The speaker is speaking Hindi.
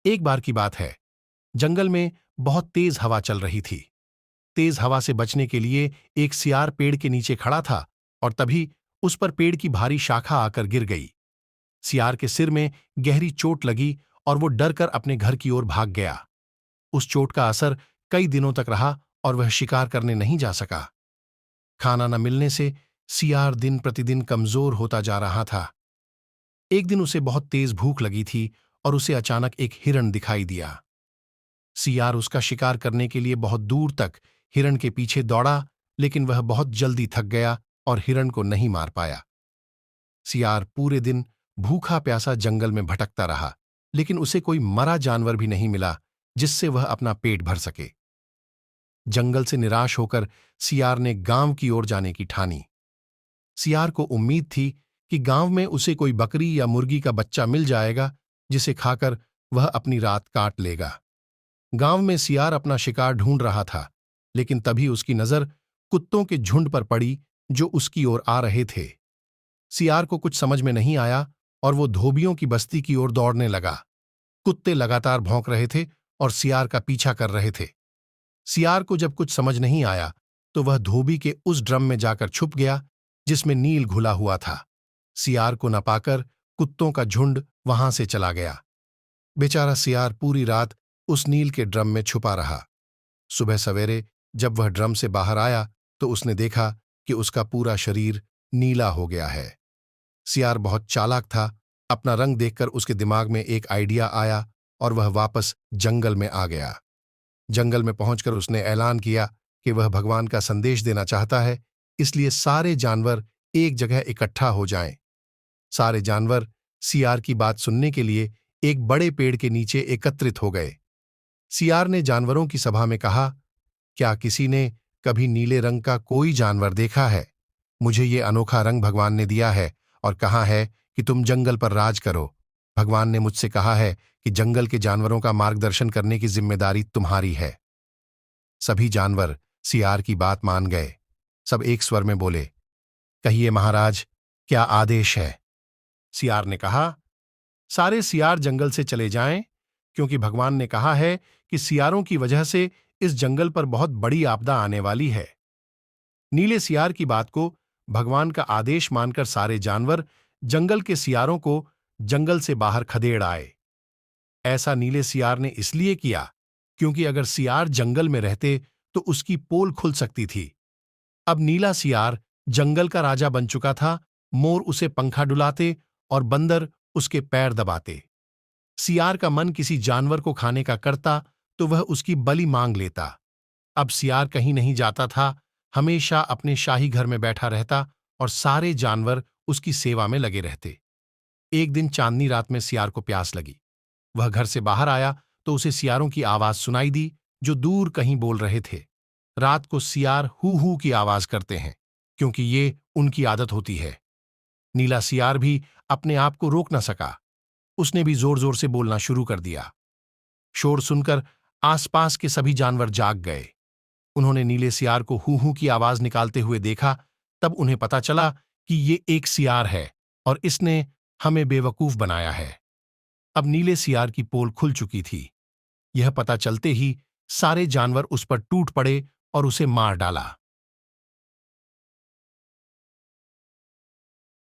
एक बार की बात है, जंगल में बहुत तेज हवा चल रही थी। तेज हवा से बचने के लिए एक सियार पेड़ के नीचे खड़ा था और तभी उस पर पेड़ की भारी शाखा आकर गिर गई। सियार के सिर में गहरी चोट लगी और वो डर कर अपने घर की ओर भाग गया। उस चोट का असर कई दिनों तक रहा और वह शिकार करने नहीं जा सका। खाना न मिलने से सियार दिन प्रतिदिन कमजोर होता जा रहा था। एक दिन उसे बहुत तेज भूख लगी थी और उसे अचानक एक हिरण दिखाई दिया। सियार उसका शिकार करने के लिए बहुत दूर तक हिरण के पीछे दौड़ा, लेकिन वह बहुत जल्दी थक गया और हिरण को नहीं मार पाया। सियार पूरे दिन भूखा प्यासा जंगल में भटकता रहा, लेकिन उसे कोई मरा जानवर भी नहीं मिला जिससे वह अपना पेट भर सके। जंगल से निराश होकर सियार ने गांव की ओर जाने की ठानी। सियार को उम्मीद थी कि गांव में उसे कोई बकरी या मुर्गी का बच्चा मिल जाएगा जिसे खाकर वह अपनी रात काट लेगा। गांव में सियार अपना शिकार ढूंढ रहा था, लेकिन तभी उसकी नजर कुत्तों के झुंड पर पड़ी जो उसकी ओर आ रहे थे। सियार को कुछ समझ में नहीं आया और वो धोबियों की बस्ती की ओर दौड़ने लगा। कुत्ते लगातार भौंक रहे थे और सियार का पीछा कर रहे थे। सियार को जब कुछ समझ नहीं आया तो वह धोबी के उस ड्रम में जाकर छुप गया जिसमें नील घुला हुआ था। सियार को न पाकर कुत्तों का झुंड वहां से चला गया। बेचारा सियार पूरी रात उस नील के ड्रम में छुपा रहा। सुबह सवेरे जब वह ड्रम से बाहर आया तो उसने देखा कि उसका पूरा शरीर नीला हो गया है। सियार बहुत चालाक था। अपना रंग देखकर उसके दिमाग में एक आइडिया आया और वह वापस जंगल में आ गया। जंगल में पहुंचकर उसने ऐलान किया कि वह भगवान का संदेश देना चाहता है, इसलिए सारे जानवर एक जगह इकट्ठा हो जाएं। सारे जानवर सियार की बात सुनने के लिए एक बड़े पेड़ के नीचे एकत्रित हो गए। सियार ने जानवरों की सभा में कहा, क्या किसी ने कभी नीले रंग का कोई जानवर देखा है? मुझे ये अनोखा रंग भगवान ने दिया है और कहा है कि तुम जंगल पर राज करो। भगवान ने मुझसे कहा है कि जंगल के जानवरों का मार्गदर्शन करने की जिम्मेदारी तुम्हारी है। सभी जानवर सियार की बात मान गए। सब एक स्वर में बोले, कहिए महाराज, क्या आदेश है? सियार ने कहा, सारे सियार जंगल से चले जाएं, क्योंकि भगवान ने कहा है कि सियारों की वजह से इस जंगल पर बहुत बड़ी आपदा आने वाली है। नीले सियार की बात को भगवान का आदेश मानकर सारे जानवर जंगल के सियारों को जंगल से बाहर खदेड़ आए। ऐसा नीले सियार ने इसलिए किया क्योंकि अगर सियार जंगल में रहते तो उसकी पोल खुल सकती थी। अब नीला सियार जंगल का राजा बन चुका था। मोर उसे पंखा डुलाते और बंदर उसके पैर दबाते। सियार का मन किसी जानवर को खाने का करता तो वह उसकी बलि मांग लेता। अब सियार कहीं नहीं जाता था, हमेशा अपने शाही घर में बैठा रहता और सारे जानवर उसकी सेवा में लगे रहते। एक दिन चांदनी रात में सियार को प्यास लगी। वह घर से बाहर आया तो उसे सियारों की आवाज सुनाई दी जो दूर कहीं बोल रहे थे। रात को सियार हू हू की आवाज करते हैं क्योंकि ये उनकी आदत होती है। नीला सियार भी अपने आप को रोक न सका। उसने भी जोर जोर से बोलना शुरू कर दिया। शोर सुनकर आसपास के सभी जानवर जाग गए। उन्होंने नीले सियार को हू हू की आवाज निकालते हुए देखा। तब उन्हें पता चला कि ये एक सियार है और इसने हमें बेवकूफ बनाया है। अब नीले सियार की पोल खुल चुकी थी। यह पता चलते ही सारे जानवर उस पर टूट पड़े और उसे मार डाला।